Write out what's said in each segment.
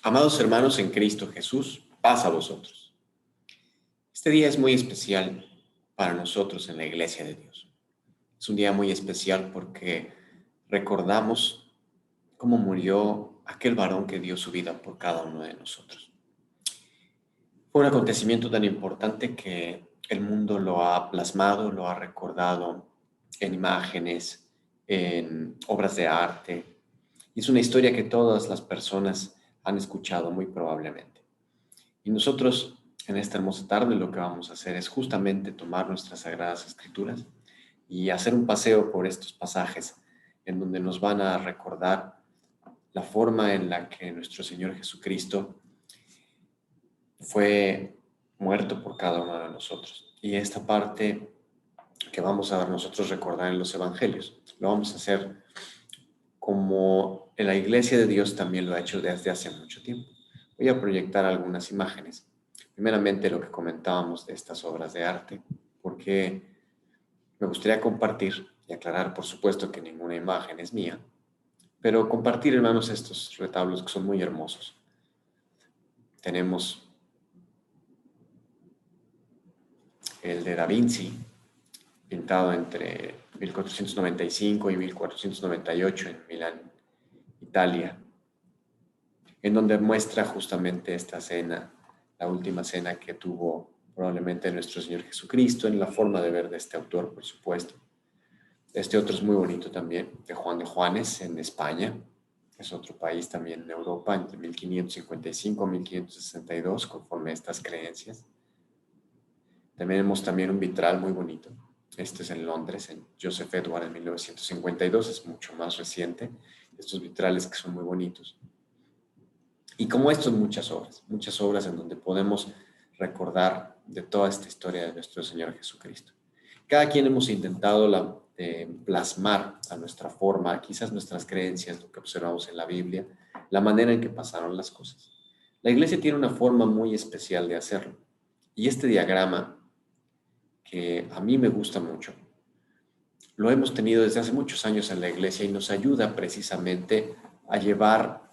Amados hermanos en Cristo Jesús, paz a vosotros. Este día es muy especial para nosotros en la Iglesia de Dios. Es un día muy especial porque recordamos cómo murió aquel varón que dio su vida por cada uno de nosotros. Fue un acontecimiento tan importante que el mundo lo ha plasmado, lo ha recordado en imágenes, en obras de arte. Y es una historia que todas las personas han escuchado muy probablemente. Y nosotros en esta hermosa tarde lo que vamos a hacer es justamente tomar nuestras Sagradas Escrituras y hacer un paseo por estos pasajes en donde nos van a recordar la forma en la que nuestro Señor Jesucristo fue muerto por cada uno de nosotros. Y esta parte que vamos a nosotros recordar en los Evangelios, lo vamos a hacer como en la Iglesia de Dios también lo ha hecho desde hace mucho tiempo. Voy a proyectar algunas imágenes. Primeramente lo que comentábamos de estas obras de arte, porque me gustaría compartir y aclarar, por supuesto, que ninguna imagen es mía, pero compartir, hermanos, estos retablos que son muy hermosos. Tenemos el de Da Vinci, pintado entre 1495 y 1498 en Milán, Italia, en donde muestra justamente esta cena, la última cena que tuvo probablemente nuestro Señor Jesucristo, en la forma de ver de este autor, por supuesto. Este otro es muy bonito también, de Juan de Juanes, en España. Es otro país también en Europa, entre 1555 y 1562, conforme a estas creencias. Tenemos también un vitral muy bonito. Este es en Londres, en Joseph Edward, en 1952, es mucho más reciente. Estos vitrales que son muy bonitos. Y como estos, muchas obras en donde podemos recordar de toda esta historia de nuestro Señor Jesucristo. Cada quien hemos intentado plasmar a nuestra forma, quizás nuestras creencias, lo que observamos en la Biblia, la manera en que pasaron las cosas. La Iglesia tiene una forma muy especial de hacerlo. Y este diagrama, que a mí me gusta mucho, lo hemos tenido desde hace muchos años en la Iglesia y nos ayuda precisamente a llevar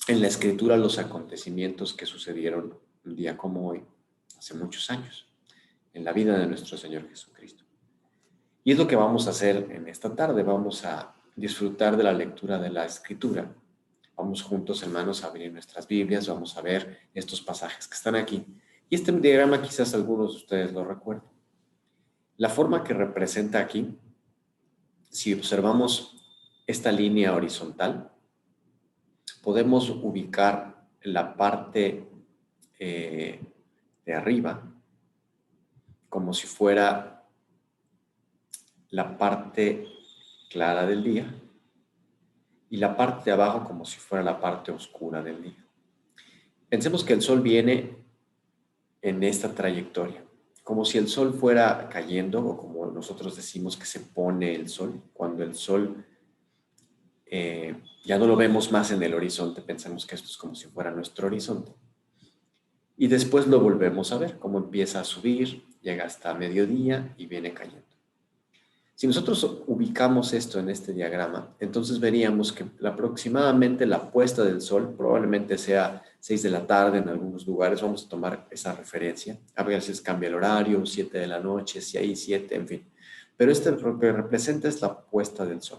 en la Escritura los acontecimientos que sucedieron un día como hoy, hace muchos años, en la vida de nuestro Señor Jesucristo. Y es lo que vamos a hacer en esta tarde. Vamos a disfrutar de la lectura de la Escritura. Vamos juntos, hermanos, a abrir nuestras Biblias, vamos a ver estos pasajes que están aquí. Y este diagrama quizás algunos de ustedes lo recuerden. La forma que representa aquí, si observamos esta línea horizontal, podemos ubicar la parte de arriba como si fuera la parte clara del día y la parte de abajo como si fuera la parte oscura del día. Pensemos que el sol viene en esta trayectoria, como si el sol fuera cayendo, o como nosotros decimos que se pone el sol, cuando el sol ya no lo vemos más en el horizonte, pensemos que esto es como si fuera nuestro horizonte. Y después lo volvemos a ver, cómo empieza a subir, llega hasta mediodía y viene cayendo. Si nosotros ubicamos esto en este diagrama, entonces veríamos que aproximadamente la puesta del sol probablemente sea 6 de la tarde en algunos lugares. Vamos a tomar esa referencia. A veces cambia el horario, 7 de la noche, si hay 7, en fin. Pero lo que representa es la puesta del sol.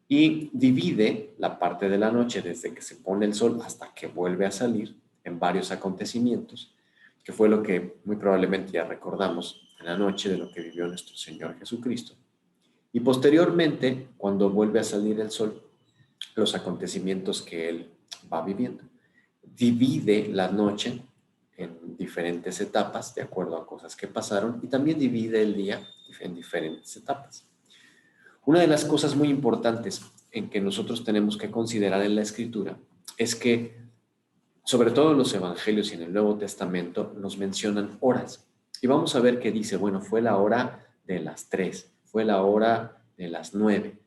Y divide la parte de la noche desde que se pone el sol hasta que vuelve a salir en varios acontecimientos, que fue lo que muy probablemente ya recordamos en la noche de lo que vivió nuestro Señor Jesucristo. Y posteriormente, cuando vuelve a salir el sol, los acontecimientos que Él va viviendo. Divide la noche en diferentes etapas, de acuerdo a cosas que pasaron, y también divide el día en diferentes etapas. Una de las cosas muy importantes en que nosotros tenemos que considerar en la Escritura es que, sobre todo en los Evangelios y en el Nuevo Testamento, nos mencionan horas. Y vamos a ver qué dice, bueno, fue la hora de las 3, fue la hora de las 9,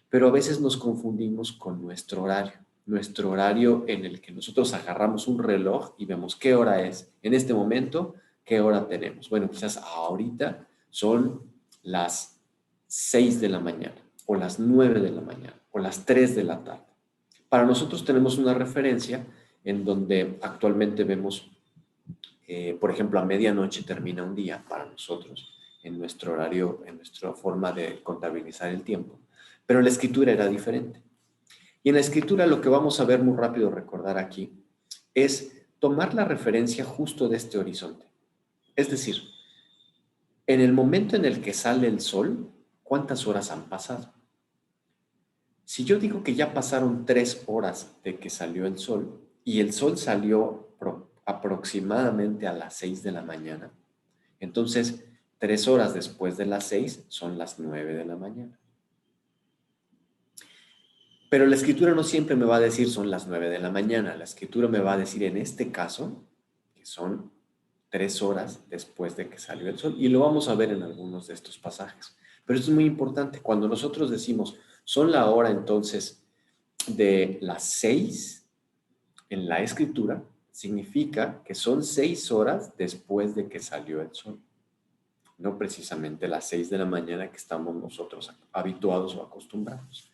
pero a veces nos confundimos con nuestro horario en el que nosotros agarramos un reloj y vemos qué hora es. En este momento, ¿qué hora tenemos? Bueno, quizás ahorita son las 6 de la mañana, o las 9 de la mañana, o las 3 de la tarde. Para nosotros tenemos una referencia en donde actualmente vemos, por ejemplo, a medianoche termina un día para nosotros, en nuestro horario, en nuestra forma de contabilizar el tiempo. Pero la escritura era diferente. Y en la escritura lo que vamos a ver muy rápido recordar aquí es tomar la referencia justo de este horizonte. Es decir, en el momento en el que sale el sol, ¿cuántas horas han pasado? Si yo digo que ya pasaron 3 horas de que salió el sol y el sol salió aproximadamente a las 6 de la mañana, entonces 3 horas después de las 6 son las 9 de la mañana. Pero la escritura no siempre me va a decir son las 9 de la mañana. La escritura me va a decir en este caso que son 3 horas después de que salió el sol. Y lo vamos a ver en algunos de estos pasajes. Pero esto es muy importante. Cuando nosotros decimos son la hora entonces de las 6 en la escritura, significa que son 6 horas después de que salió el sol. No precisamente las 6 de la mañana que estamos nosotros habituados o acostumbrados.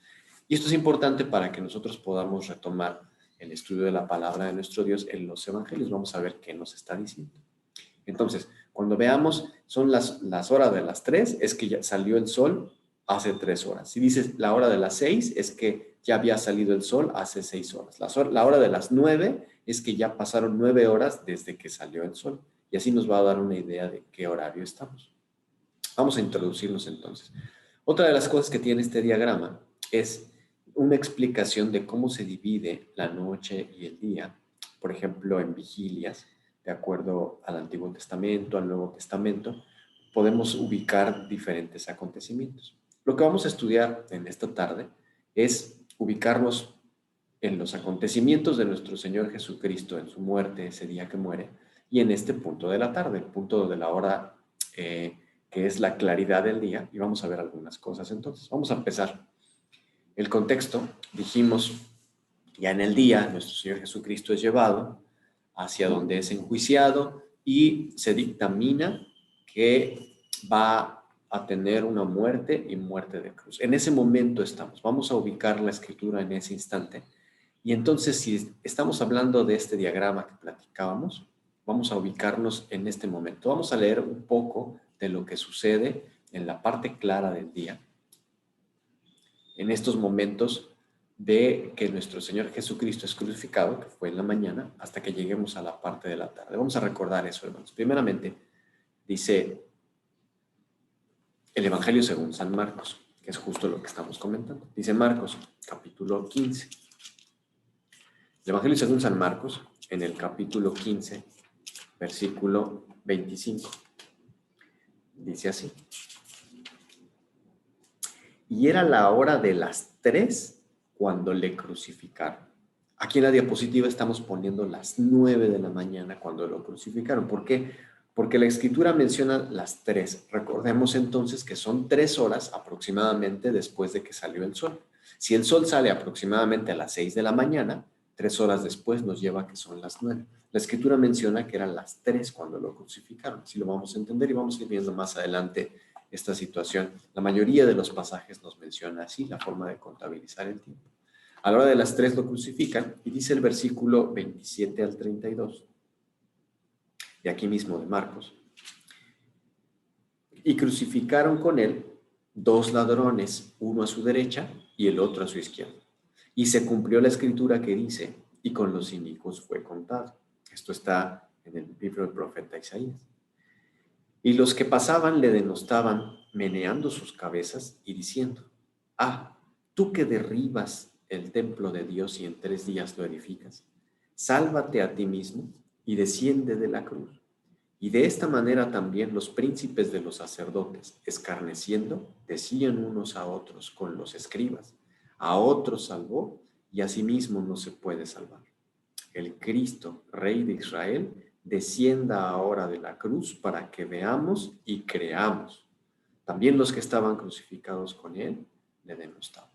Y esto es importante para que nosotros podamos retomar el estudio de la palabra de nuestro Dios en los evangelios. Vamos a ver qué nos está diciendo. Entonces, cuando veamos, son las horas de las 3, es que ya salió el sol hace 3 horas. Si dices la hora de las 6, es que ya había salido el sol hace 6 horas. La hora de las 9 es que ya pasaron 9 horas desde que salió el sol. Y así nos va a dar una idea de qué horario estamos. Vamos a introducirnos entonces. Otra de las cosas que tiene este diagrama es una explicación de cómo se divide la noche y el día, por ejemplo, en vigilias, de acuerdo al Antiguo Testamento, al Nuevo Testamento, podemos ubicar diferentes acontecimientos. Lo que vamos a estudiar en esta tarde es ubicarnos en los acontecimientos de nuestro Señor Jesucristo, en su muerte, ese día que muere, y en este punto de la tarde, el punto de la hora que es la claridad del día, y vamos a ver algunas cosas entonces. Vamos a empezar. El contexto, dijimos, ya en el día nuestro Señor Jesucristo es llevado hacia donde es enjuiciado y se dictamina que va a tener una muerte y muerte de cruz. En ese momento estamos. Vamos a ubicar la escritura en ese instante. Y entonces, si estamos hablando de este diagrama que platicábamos, vamos a ubicarnos en este momento. Vamos a leer un poco de lo que sucede en la parte clara del día, en estos momentos de que nuestro Señor Jesucristo es crucificado, que fue en la mañana, hasta que lleguemos a la parte de la tarde. Vamos a recordar eso, hermanos. Primeramente, dice el Evangelio según San Marcos, que es justo lo que estamos comentando. Dice Marcos, capítulo 15. El Evangelio según San Marcos, en el capítulo 15, versículo 25. Dice así. Y era la hora de las 3 cuando le crucificaron. Aquí en la diapositiva estamos poniendo las 9 de la mañana cuando lo crucificaron. ¿Por qué? Porque la escritura menciona las 3. Recordemos entonces que son 3 horas aproximadamente después de que salió el sol. Si el sol sale aproximadamente a las 6 de la mañana, 3 horas después nos lleva a que son las 9. La escritura menciona que eran las 3 cuando lo crucificaron. Así lo vamos a entender y vamos a ir viendo más adelante esta situación. La mayoría de los pasajes nos menciona así la forma de contabilizar el tiempo. A la hora de las 3 lo crucifican y dice el versículo 27 al 32, de aquí mismo de Marcos. Y crucificaron con él 2 ladrones, uno a su derecha y el otro a su izquierda. Y se cumplió la escritura que dice, y con los inicuos fue contado. Esto está en el libro del profeta Isaías. Y los que pasaban le denostaban, meneando sus cabezas y diciendo, tú que derribas el templo de Dios y en 3 días lo edificas, sálvate a ti mismo y desciende de la cruz. Y de esta manera también los príncipes de los sacerdotes, escarneciendo, decían unos a otros con los escribas, a otros salvó y a sí mismo no se puede salvar. El Cristo, Rey de Israel, descienda ahora de la cruz para que veamos y creamos. También los que estaban crucificados con él le denostaban.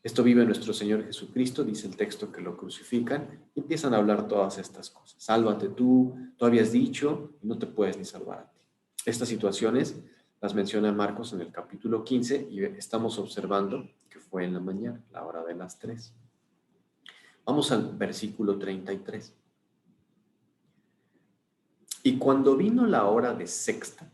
Esto vive nuestro Señor Jesucristo, dice el texto que lo crucifican y empiezan a hablar todas estas cosas. Sálvate tú habías dicho y no te puedes ni salvar a ti. Estas situaciones las menciona Marcos en el capítulo 15 y estamos observando que fue en la mañana, la hora de las 3. Vamos al versículo 33. Y cuando vino la hora de sexta,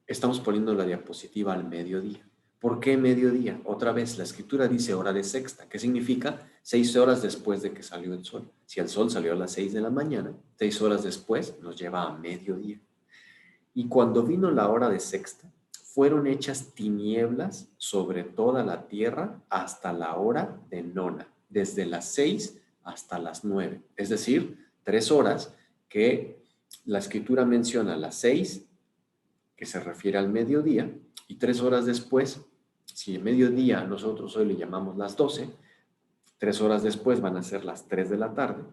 estamos poniendo la diapositiva al mediodía. ¿Por qué mediodía? Otra vez, la escritura dice hora de sexta, que significa 6 horas después de que salió el sol. Si el sol salió a las 6 de la mañana, 6 horas después nos lleva a mediodía. Y cuando vino la hora de sexta, fueron hechas tinieblas sobre toda la tierra hasta la hora de nona, desde las 6 hasta las 9. Es decir, 3 horas que la escritura menciona las 6, que se refiere al mediodía, y 3 horas después, si el mediodía nosotros hoy le llamamos las 12, 3 horas después van a ser las 3 de la tarde.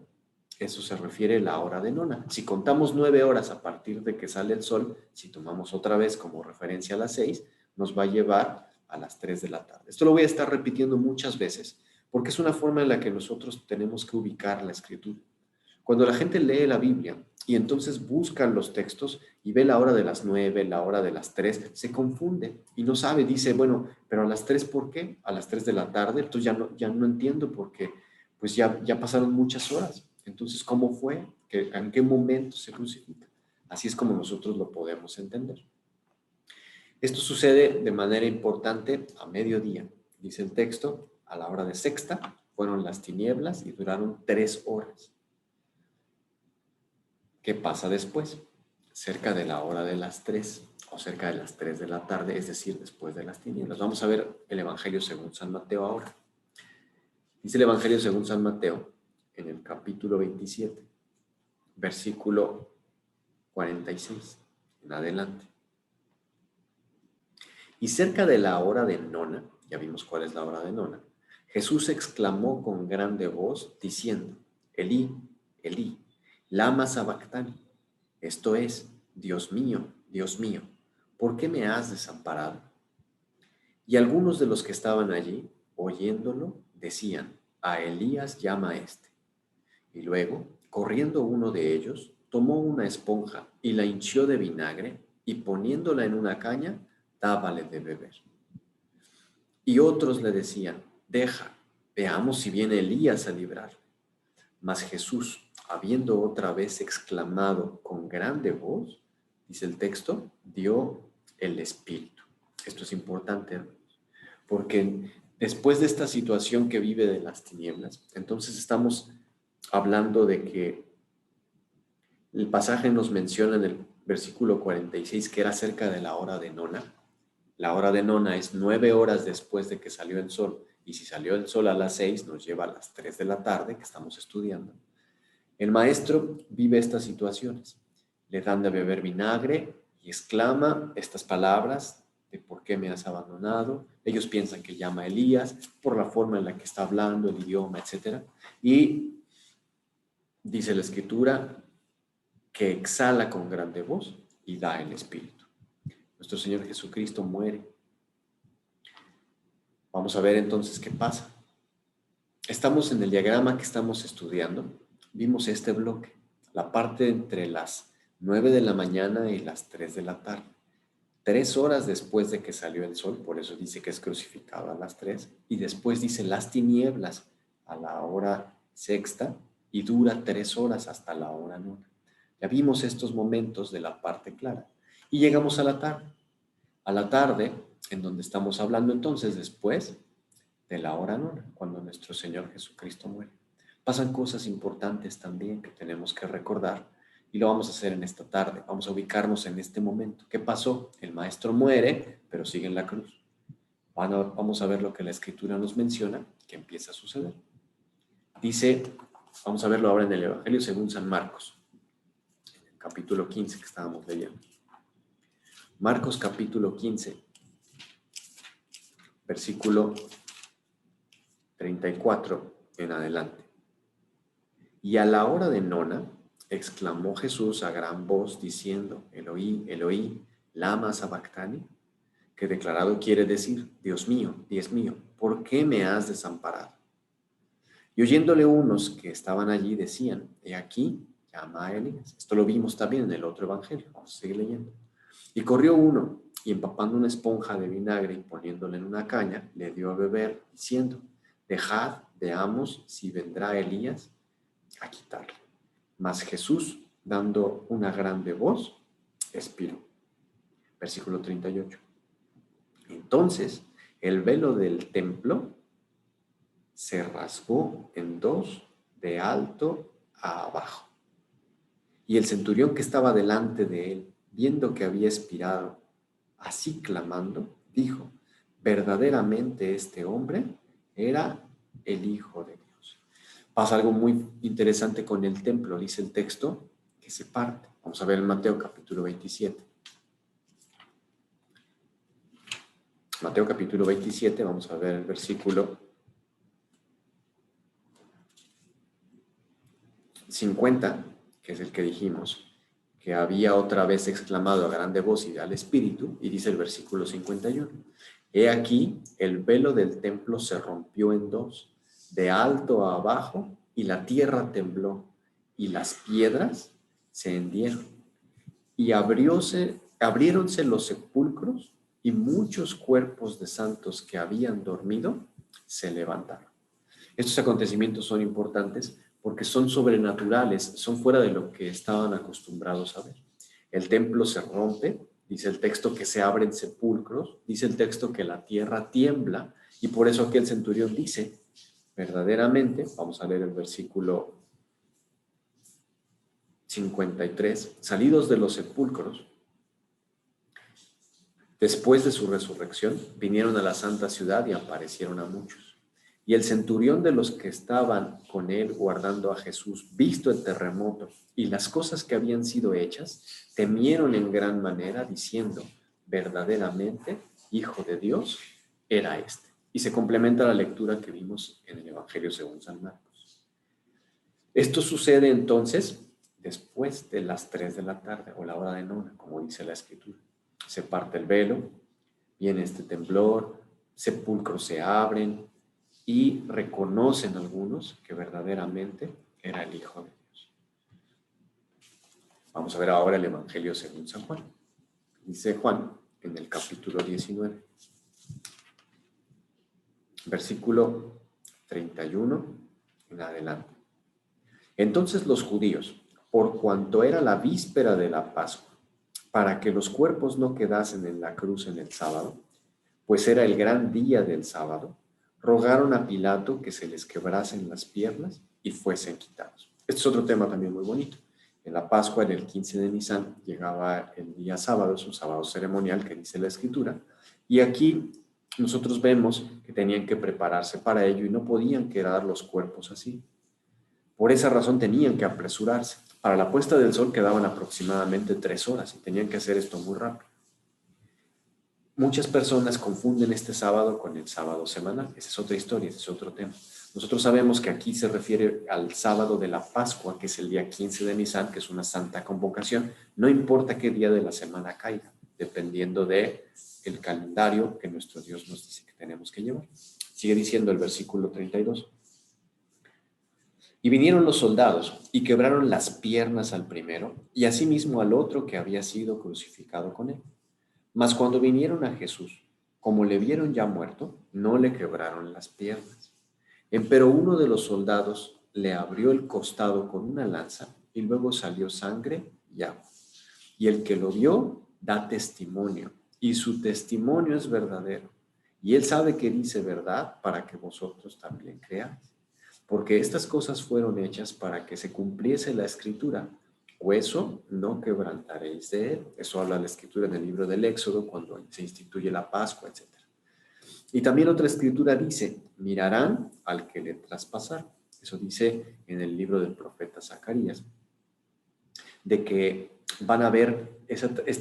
Eso se refiere a la hora de nona. Si contamos 9 horas a partir de que sale el sol, si tomamos otra vez como referencia a las 6, nos va a llevar a las 3 de la tarde. Esto lo voy a estar repitiendo muchas veces, porque es una forma en la que nosotros tenemos que ubicar la escritura. Cuando la gente lee la Biblia y entonces busca los textos y ve la hora de las 9, la hora de las 3, se confunde y no sabe, dice, bueno, pero a las 3, ¿por qué? A las 3 de la tarde, entonces ya no entiendo porque pues ya pasaron muchas horas. Entonces, ¿cómo fue? ¿En qué momento se crucifica? Así es como nosotros lo podemos entender. Esto sucede de manera importante a mediodía. Dice el texto, a la hora de sexta fueron las tinieblas y duraron 3 horas. ¿Qué pasa después? Cerca de la hora de las 3 o cerca de las 3 de la tarde, es decir, después de las tinieblas. Vamos a ver el Evangelio según San Mateo ahora. Dice el Evangelio según San Mateo en el capítulo 27, versículo 46 en adelante. Y cerca de la hora de nona, ya vimos cuál es la hora de nona, Jesús exclamó con grande voz diciendo, Elí, Elí, lama sabactani. Esto es, Dios mío, ¿por qué me has desamparado? Y algunos de los que estaban allí, oyéndolo, decían, a Elías llama a este. Y luego, corriendo uno de ellos, tomó una esponja y la hinchió de vinagre y poniéndola en una caña, dábale de beber. Y otros le decían, deja, veamos si viene Elías a librarle. Mas Jesús, habiendo otra vez exclamado con grande voz, dice el texto, dio el Espíritu. Esto es importante, hermanos, porque después de esta situación que vive de las tinieblas, entonces estamos hablando de que el pasaje nos menciona en el versículo 46 que era cerca de la hora de nona. La hora de nona es 9 horas después de que salió el sol, y si salió el sol a las 6, nos lleva a las 3 de la tarde que estamos estudiando. El maestro vive estas situaciones. Le dan de beber vinagre y exclama estas palabras de ¿por qué me has abandonado? Ellos piensan que llama a Elías por la forma en la que está hablando, el idioma, etc. Y dice la escritura que exhala con grande voz y da el Espíritu. Nuestro Señor Jesucristo muere. Vamos a ver entonces qué pasa. Estamos en el diagrama que estamos estudiando. Vimos este bloque, la parte entre las 9 de la mañana y las 3 de la tarde. 3 horas después de que salió el sol, por eso dice que es crucificado a las 3, y después dice las tinieblas a la hora sexta y dura 3 horas hasta la hora nona. Ya vimos estos momentos de la parte clara. Y llegamos a la tarde. A la tarde, en donde estamos hablando entonces después de la hora nona, cuando nuestro Señor Jesucristo muere. Pasan cosas importantes también que tenemos que recordar y lo vamos a hacer en esta tarde. Vamos a ubicarnos en este momento. ¿Qué pasó? El maestro muere, pero sigue en la cruz. Vamos a ver lo que la Escritura nos menciona que empieza a suceder. Dice, vamos a verlo ahora en el Evangelio según San Marcos, en el capítulo 15 que estábamos leyendo. Marcos capítulo 15, versículo 34 en adelante. Y a la hora de nona, exclamó Jesús a gran voz diciendo, Eloí, Eloí, lama sabactani, que declarado quiere decir, Dios mío, ¿por qué me has desamparado? Y oyéndole unos que estaban allí decían, he aquí, llama a Elías. Esto lo vimos también en el otro evangelio, vamos a seguir leyendo. Y corrió uno, y empapando una esponja de vinagre y poniéndola en una caña, le dio a beber, diciendo, dejad, veamos si vendrá Elías a quitarle. Mas Jesús, dando una grande voz, expiró. Versículo 38. Entonces, el velo del templo se rasgó en dos de alto a abajo. Y el centurión que estaba delante de él, viendo que había expirado, así clamando, dijo: verdaderamente este hombre era el Hijo de Dios. Pasa algo muy interesante con el templo, dice el texto, que se parte. Vamos a ver en Mateo capítulo 27. Mateo capítulo 27, vamos a ver el versículo 50, que es el que dijimos, que había otra vez exclamado a grande voz y al Espíritu, y dice el versículo 51. He aquí, el velo del templo se rompió en dos, de alto a abajo, y la tierra tembló, y las piedras se hendieron, y abriéronse los sepulcros, y muchos cuerpos de santos que habían dormido se levantaron. Estos acontecimientos son importantes porque son sobrenaturales, son fuera de lo que estaban acostumbrados a ver. El templo se rompe, dice el texto que se abren sepulcros, dice el texto que la tierra tiembla, y por eso aquí el centurión dice, verdaderamente, vamos a leer el versículo 53, salidos de los sepulcros, después de su resurrección, vinieron a la santa ciudad y aparecieron a muchos. Y el centurión de los que estaban con él guardando a Jesús, visto el terremoto y las cosas que habían sido hechas, temieron en gran manera, diciendo, verdaderamente, Hijo de Dios era este. Y se complementa la lectura que vimos en el Evangelio según San Marcos. Esto sucede entonces después de las 3 de la tarde o la hora de nona, como dice la Escritura. Se parte el velo, viene este temblor, sepulcros se abren, y reconocen algunos que verdaderamente era el Hijo de Dios. Vamos a ver ahora el Evangelio según San Juan. Dice Juan en el capítulo 19, versículo 31 en adelante. Entonces los judíos, por cuanto era la víspera de la Pascua, para que los cuerpos no quedasen en la cruz en el sábado, pues era el gran día del sábado, rogaron a Pilato que se les quebrasen las piernas y fuesen quitados. Este es otro tema también muy bonito. En la Pascua, en el 15 de Nisan, llegaba el día sábado, es un sábado ceremonial que dice la Escritura, y aquí nosotros vemos que tenían que prepararse para ello y no podían quedar los cuerpos así. Por esa razón tenían que apresurarse. Para la puesta del sol quedaban aproximadamente 3 horas y tenían que hacer esto muy rápido. Muchas personas confunden este sábado con el sábado semanal. Esa es otra historia, ese es otro tema. Nosotros sabemos que aquí se refiere al sábado de la Pascua, que es el día 15 de Nisan, que es una santa convocación. No importa qué día de la semana caiga, dependiendo del calendario que nuestro Dios nos dice que tenemos que llevar. Sigue diciendo el versículo 32. Y vinieron los soldados y quebraron las piernas al primero y asimismo al otro que había sido crucificado con él. Mas cuando vinieron a Jesús, como le vieron ya muerto, no le quebraron las piernas. Empero uno de los soldados le abrió el costado con una lanza y luego salió sangre y agua. Y el que lo vio da testimonio, y su testimonio es verdadero. Y él sabe que dice verdad para que vosotros también creáis. Porque estas cosas fueron hechas para que se cumpliese la Escritura. Hueso no quebrantaréis de él. Eso habla la Escritura en el libro del Éxodo, cuando se instituye la Pascua, etc. Y también otra Escritura dice, mirarán al que le traspasaron. Eso dice en el libro del profeta Zacarías. De que van a ver,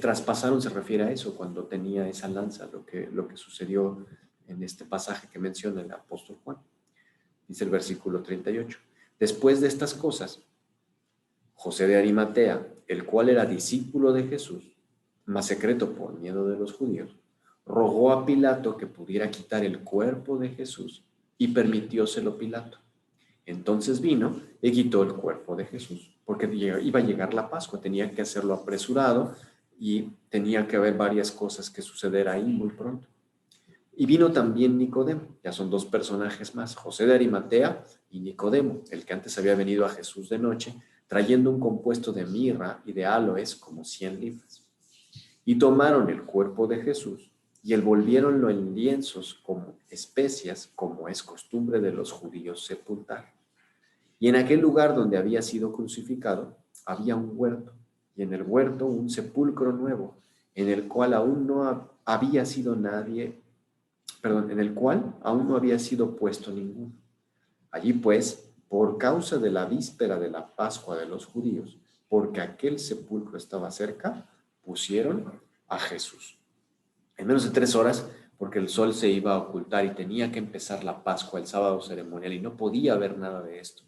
traspasaron se refiere a eso, cuando tenía esa lanza, lo que sucedió en este pasaje que menciona el apóstol Juan. Dice el versículo 38. Después de estas cosas, José de Arimatea, el cual era discípulo de Jesús, mas secreto por miedo de los judíos, rogó a Pilato que pudiera quitar el cuerpo de Jesús y permitióselo Pilato. Entonces vino y quitó el cuerpo de Jesús, porque iba a llegar la Pascua, tenía que hacerlo apresurado y tenía que haber varias cosas que suceder ahí muy pronto. Y vino también Nicodemo, ya son dos personajes más, José de Arimatea y Nicodemo, el que antes había venido a Jesús de noche, trayendo un compuesto de mirra y de áloes como 100 libras. Y tomaron el cuerpo de Jesús y envolviéronlo en lienzos como especias, como es costumbre de los judíos sepultar. Y en aquel lugar donde había sido crucificado había un huerto, y en el huerto un sepulcro nuevo, en el cual aún no había sido en el cual aún no había sido puesto ninguno. Allí pues, por causa de la víspera de la Pascua de los judíos, porque aquel sepulcro estaba cerca, pusieron a Jesús. En menos de 3 horas, porque el sol se iba a ocultar y tenía que empezar la Pascua, el sábado ceremonial, y no podía haber nada de esto.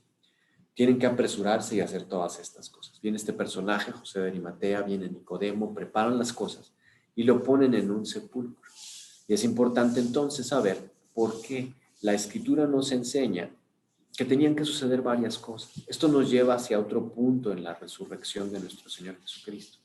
Tienen que apresurarse y hacer todas estas cosas. Viene este personaje, José de Arimatea, viene Nicodemo, preparan las cosas y lo ponen en un sepulcro. Y es importante entonces saber por qué la Escritura nos enseña que tenían que suceder varias cosas. Esto nos lleva hacia otro punto en la resurrección de nuestro Señor Jesucristo.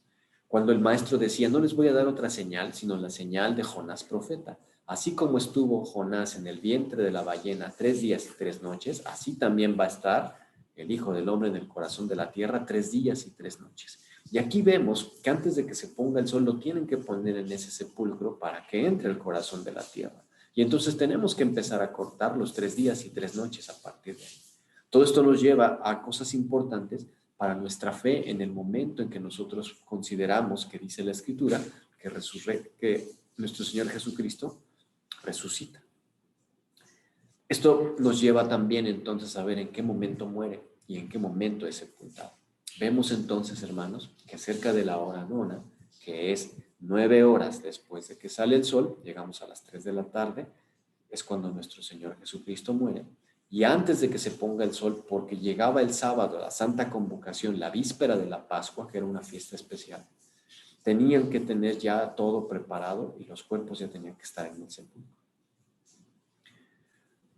Cuando el maestro decía, no les voy a dar otra señal, sino la señal de Jonás profeta. Así como estuvo Jonás en el vientre de la ballena 3 días y 3 noches, así también va a estar el Hijo del Hombre en el corazón de la tierra 3 días y 3 noches. Y aquí vemos que antes de que se ponga el sol lo tienen que poner en ese sepulcro para que entre el corazón de la tierra. Y entonces tenemos que empezar a cortar los 3 días y 3 noches a partir de ahí. Todo esto nos lleva a cosas importantes para nuestra fe en el momento en que nosotros consideramos que dice la Escritura que nuestro Señor Jesucristo resucita. Esto nos lleva también entonces a ver en qué momento muere y en qué momento es sepultado. Vemos entonces, hermanos, que cerca de la hora nona, que es 9 horas después de que sale el sol, llegamos a las 3 de la tarde, es cuando nuestro Señor Jesucristo muere. Y antes de que se ponga el sol, porque llegaba el sábado, la Santa Convocación, la víspera de la Pascua, que era una fiesta especial, tenían que tener ya todo preparado y los cuerpos ya tenían que estar en el sepulcro.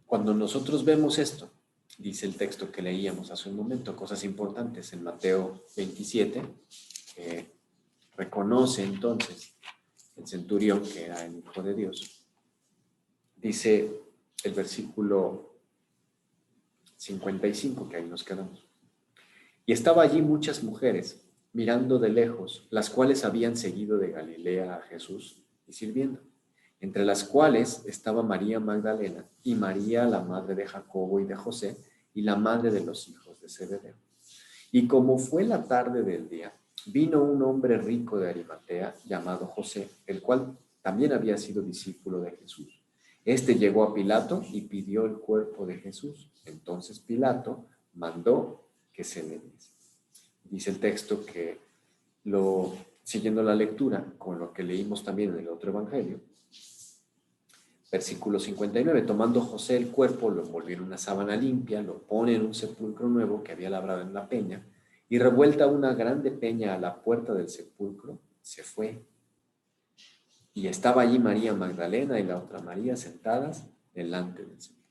Cuando nosotros vemos esto, dice el texto que leíamos hace un momento, cosas importantes en Mateo 27, que reconoce entonces el centurión que era el Hijo de Dios. Dice el versículo 55, que ahí nos quedamos. Y estaba allí muchas mujeres, mirando de lejos, las cuales habían seguido de Galilea a Jesús y sirviendo, entre las cuales estaba María Magdalena y María, la madre de Jacobo y de José, y la madre de los hijos de Zebedeo. Y como fue la tarde del día, vino un hombre rico de Arimatea, llamado José, el cual también había sido discípulo de Jesús. Este llegó a Pilato y pidió el cuerpo de Jesús. Entonces Pilato mandó que se le diese. Dice el texto que, siguiendo la lectura, con lo que leímos también en el otro evangelio, versículo 59, tomando José el cuerpo, lo envolvió en una sábana limpia, lo pone en un sepulcro nuevo que había labrado en la peña, y revuelta una grande peña a la puerta del sepulcro, se fue. Y estaba allí María Magdalena y la otra María sentadas delante del sepulcro.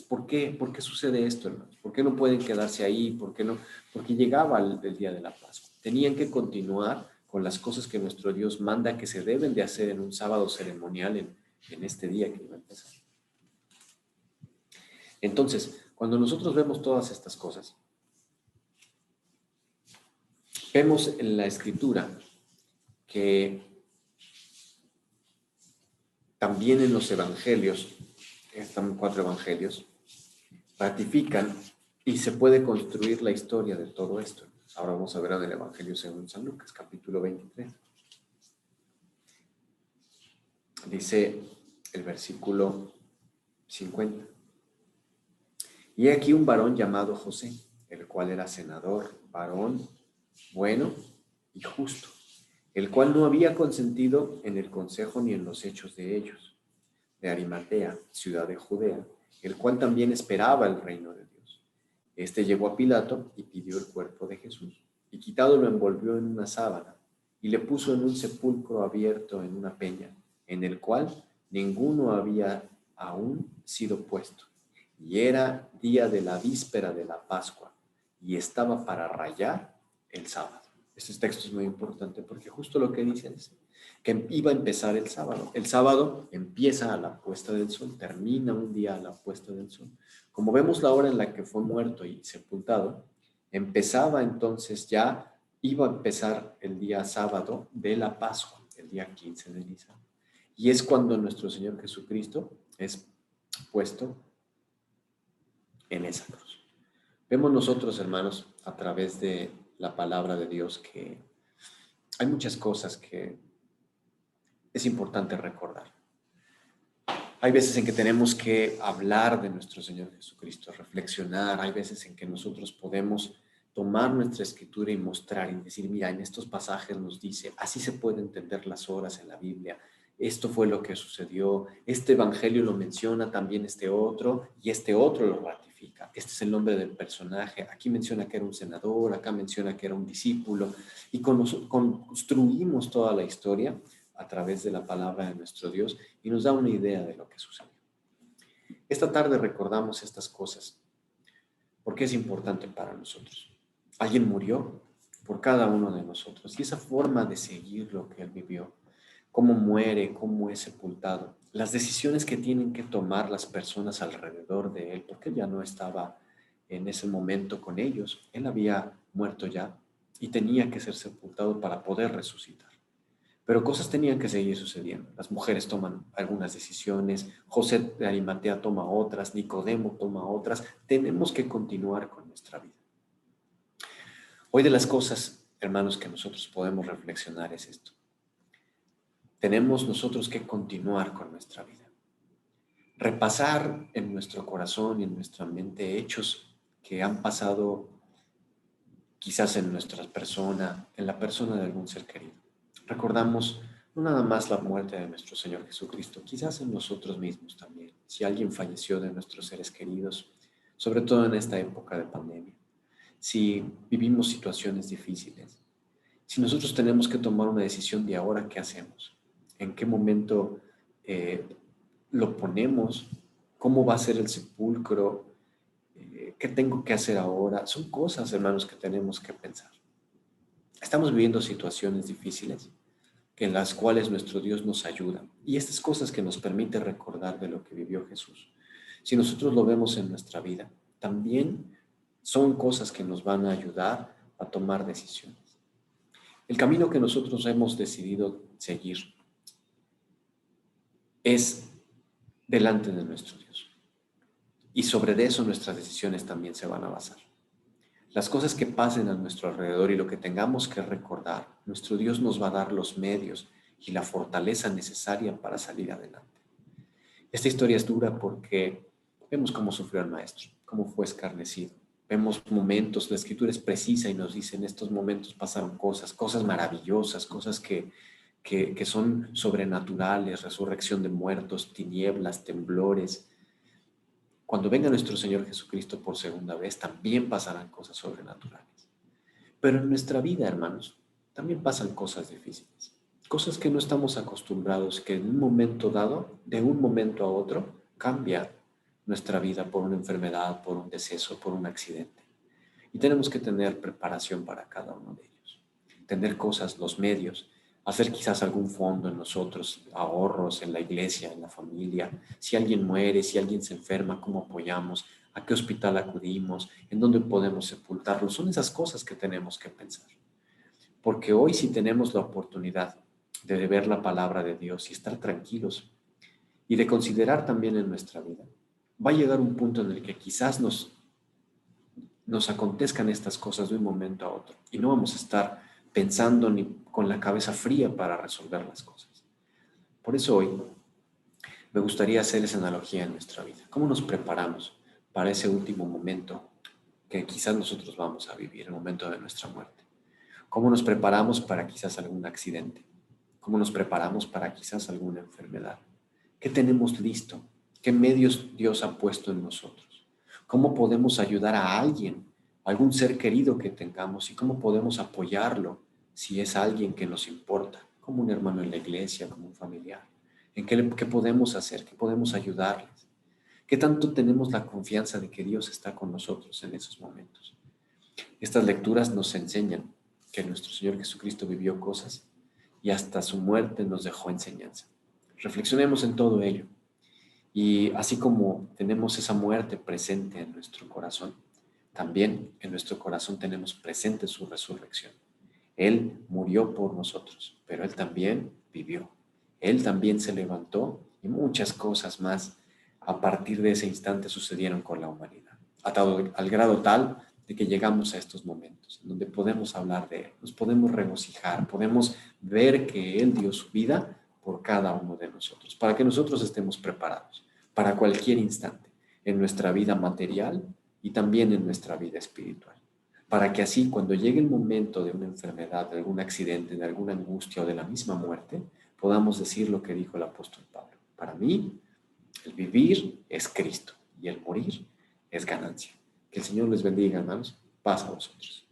¿Por qué? ¿Por qué sucede esto, hermanos? ¿Por qué no pueden quedarse ahí? ¿Por qué no? Porque llegaba el día de la Pascua. Tenían que continuar con las cosas que nuestro Dios manda que se deben de hacer en un sábado ceremonial en este día que iba a empezar. Entonces, cuando nosotros vemos todas estas cosas, vemos en la Escritura que también en los evangelios, están 4 evangelios, ratifican y se puede construir la historia de todo esto. Ahora vamos a ver en el Evangelio según San Lucas, capítulo 23. Dice el versículo 50. Y aquí un varón llamado José, el cual era senador, varón bueno y justo, el cual no había consentido en el consejo ni en los hechos de ellos, de Arimatea, ciudad de Judea, el cual también esperaba el reino de Dios. Este llegó a Pilato y pidió el cuerpo de Jesús, y quitado lo envolvió en una sábana, y le puso en un sepulcro abierto en una peña, en el cual ninguno había aún sido puesto. Y era día de la víspera de la Pascua, y estaba para rayar el sábado. Este texto es muy importante porque justo lo que dice es, que iba a empezar el sábado. El sábado empieza a la puesta del sol, termina un día a la puesta del sol. Como vemos la hora en la que fue muerto y sepultado, empezaba entonces ya, iba a empezar el día sábado de la Pascua, el día 15 de Nisan. Y es cuando nuestro Señor Jesucristo es puesto en esa cruz. Vemos nosotros, hermanos, a través de la palabra de Dios que hay muchas cosas que es importante recordar. Hay veces en que tenemos que hablar de nuestro Señor Jesucristo, reflexionar. Hay veces en que nosotros podemos tomar nuestra escritura y mostrar y decir, mira, en estos pasajes nos dice, así se puede entender las horas en la Biblia. Esto fue lo que sucedió. Este evangelio lo menciona también este otro y este otro lo ratifica. Este es el nombre del personaje. Aquí menciona que era un senador, acá menciona que era un discípulo. Y construimos toda la historia a través de la palabra de nuestro Dios y nos da una idea de lo que sucedió. Esta tarde recordamos estas cosas porque es importante para nosotros. Alguien murió por cada uno de nosotros y esa forma de seguir lo que Él vivió, cómo muere, cómo es sepultado, las decisiones que tienen que tomar las personas alrededor de Él, porque Él ya no estaba en ese momento con ellos, Él había muerto ya y tenía que ser sepultado para poder resucitar. Pero cosas tenían que seguir sucediendo. Las mujeres toman algunas decisiones, José de Arimatea toma otras, Nicodemo toma otras. Tenemos que continuar con nuestra vida. Hoy de las cosas, hermanos, que nosotros podemos reflexionar es esto. Tenemos nosotros que continuar con nuestra vida. Repasar en nuestro corazón y en nuestra mente hechos que han pasado quizás en nuestra persona, en la persona de algún ser querido. Recordamos no nada más la muerte de nuestro Señor Jesucristo, quizás en nosotros mismos también, si alguien falleció de nuestros seres queridos, sobre todo en esta época de pandemia, si vivimos situaciones difíciles, si nosotros tenemos que tomar una decisión de ahora qué hacemos, en qué momento lo ponemos, cómo va a ser el sepulcro, qué tengo que hacer ahora, son cosas, hermanos, que tenemos que pensar. Estamos viviendo situaciones difíciles en las cuales nuestro Dios nos ayuda. Y estas cosas que nos permite recordar de lo que vivió Jesús, si nosotros lo vemos en nuestra vida, también son cosas que nos van a ayudar a tomar decisiones. El camino que nosotros hemos decidido seguir es delante de nuestro Dios. Y sobre eso nuestras decisiones también se van a basar. Las cosas que pasen a nuestro alrededor y lo que tengamos que recordar, nuestro Dios nos va a dar los medios y la fortaleza necesaria para salir adelante. Esta historia es dura porque vemos cómo sufrió el maestro, cómo fue escarnecido. Vemos momentos, la escritura es precisa y nos dice en estos momentos pasaron cosas maravillosas, cosas que son sobrenaturales, resurrección de muertos, tinieblas, temblores. Cuando venga nuestro Señor Jesucristo por segunda vez, también pasarán cosas sobrenaturales. Pero en nuestra vida, hermanos, también pasan cosas difíciles. Cosas que no estamos acostumbrados, que en un momento dado, de un momento a otro, cambia nuestra vida por una enfermedad, por un deceso, por un accidente. Y tenemos que tener preparación para cada uno de ellos. Tener cosas, los medios, hacer quizás algún fondo en nosotros, ahorros en la iglesia, en la familia. Si alguien muere, si alguien se enferma, ¿cómo apoyamos? ¿A qué hospital acudimos? ¿En dónde podemos sepultarlo? Son esas cosas que tenemos que pensar. Porque hoy sí tenemos la oportunidad de ver la palabra de Dios y estar tranquilos y de considerar también en nuestra vida. Va a llegar un punto en el que quizás nos acontezcan estas cosas de un momento a otro y no vamos a estar pensando ni con la cabeza fría para resolver las cosas. Por eso hoy me gustaría hacer esa analogía en nuestra vida. ¿Cómo nos preparamos para ese último momento que quizás nosotros vamos a vivir, el momento de nuestra muerte? ¿Cómo nos preparamos para quizás algún accidente? ¿Cómo nos preparamos para quizás alguna enfermedad? ¿Qué tenemos listo? ¿Qué medios Dios ha puesto en nosotros? ¿Cómo podemos ayudar a alguien, a algún ser querido que tengamos? ¿Y cómo podemos apoyarlo si es alguien que nos importa, como un hermano en la iglesia, como un familiar? ¿En qué podemos hacer? ¿Qué podemos ayudarles? ¿Qué tanto tenemos la confianza de que Dios está con nosotros en esos momentos? Estas lecturas nos enseñan que nuestro Señor Jesucristo vivió cosas y hasta su muerte nos dejó enseñanza. Reflexionemos en todo ello. Y así como tenemos esa muerte presente en nuestro corazón, también en nuestro corazón tenemos presente su resurrección. Él murió por nosotros, pero Él también vivió. Él también se levantó y muchas cosas más a partir de ese instante sucedieron con la humanidad. Al grado tal de que llegamos a estos momentos en donde podemos hablar de Él, nos podemos regocijar, podemos ver que Él dio su vida por cada uno de nosotros, para que nosotros estemos preparados para cualquier instante en nuestra vida material y también en nuestra vida espiritual, para que así cuando llegue el momento de una enfermedad, de algún accidente, de alguna angustia o de la misma muerte, podamos decir lo que dijo el apóstol Pablo. Para mí, el vivir es Cristo y el morir es ganancia. Que el Señor les bendiga, hermanos. Paz a vosotros.